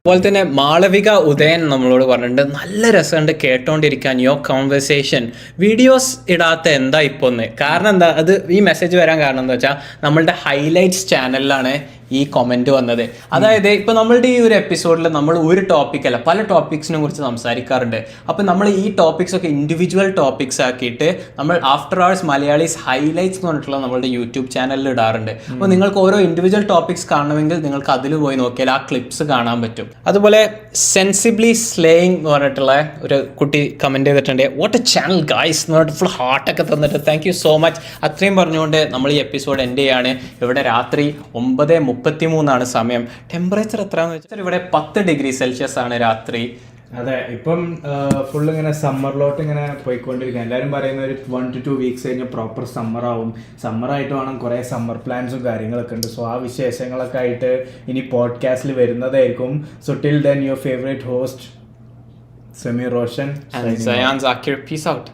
അതുപോലെ തന്നെ മാളവിക ഉദയൻ നമ്മളോട് പറഞ്ഞിട്ടുണ്ട്, നല്ല രസമുണ്ട് കേട്ടോണ്ടിരിക്കാൻ യുവർ കോൺവെർസേഷൻ, വീഡിയോസ് ഇടാത്ത എന്താ ഇപ്പോൾ ഒന്ന്. കാരണം എന്താ അത് ഈ മെസ്സേജ് വരാൻ കാരണം എന്താ വെച്ചാൽ നമ്മളുടെ ഹൈലൈറ്റ്സ് ചാനലിലാണ് ഈ കമൻറ്റ് വന്നത്. അതായത് ഇപ്പോൾ നമ്മളുടെ ഈ ഒരു എപ്പിസോഡിൽ നമ്മൾ ഒരു ടോപ്പിക്കല്ല പല ടോപ്പിക്സിനെ കുറിച്ച് സംസാരിക്കാറുണ്ട്. അപ്പോൾ നമ്മൾ ഈ ടോപ്പിക്സ് ഒക്കെ ഇൻഡിവിജ്വൽ ടോപ്പിക്സ് ആക്കിയിട്ട് നമ്മൾ ആഫ്റ്റർ അവേഴ്സ് മലയാളീസ് ഹൈലൈറ്റ്സ് എന്ന് പറഞ്ഞിട്ടുള്ള നമ്മളുടെ യൂട്യൂബ് ചാനലിൽ ഇടാറുണ്ട്. അപ്പോൾ നിങ്ങൾക്ക് ഓരോ ഇൻഡിവിജ്വൽ ടോപ്പിക്സ് കാണണമെങ്കിൽ നിങ്ങൾക്ക് അതിൽ പോയി നോക്കിയാൽ ആ ക്ലിപ്സ് കാണാൻ പറ്റും. അതുപോലെ സെൻസിബ്ലി സ്ലേയിങ് എന്ന് പറഞ്ഞിട്ടുള്ള ഒരു കുട്ടി കമൻറ്റ് ചെയ്തിട്ടുണ്ട്, വാട്ട് എ ചാനൽ ഗൈസ് എന്ന് പറഞ്ഞിട്ട് ഫുൾ ഹാർട്ടൊക്കെ തന്നിട്ട് താങ്ക് യു സോ മച്ച്. അത്രയും പറഞ്ഞുകൊണ്ട് നമ്മൾ ഈ എപ്പിസോഡ് എൻഡ് ചെയ്യാണ്. ഇവിടെ രാത്രി 9:33 സമയം. ടെമ്പറേച്ചർ എത്രയാണെന്ന് വെച്ചാൽ ഇവിടെ 10 ഡിഗ്രി സെൽഷ്യസ് ആണ് രാത്രി. അതെ, ഇപ്പം ഫുൾ ഇങ്ങനെ സമ്മറിലോട്ട് ഇങ്ങനെ പോയിക്കൊണ്ടിരിക്കുക. എല്ലാവരും പറയുന്ന ഒരു 1 to 2 വീക്സ് കഴിഞ്ഞ് പ്രോപ്പർ സമ്മർ ആവും. സമ്മറായിട്ട് വേണം കുറേ സമ്മർ പ്ലാൻസും കാര്യങ്ങളൊക്കെ ഉണ്ട്. സോ ആ വിശേഷങ്ങളൊക്കെ ആയിട്ട് ഇനി പോഡ്കാസ്റ്റിൽ വരുന്നതായിരിക്കും. So till then your favourite host Sameer Roshan, Zayan Zakir, peace out.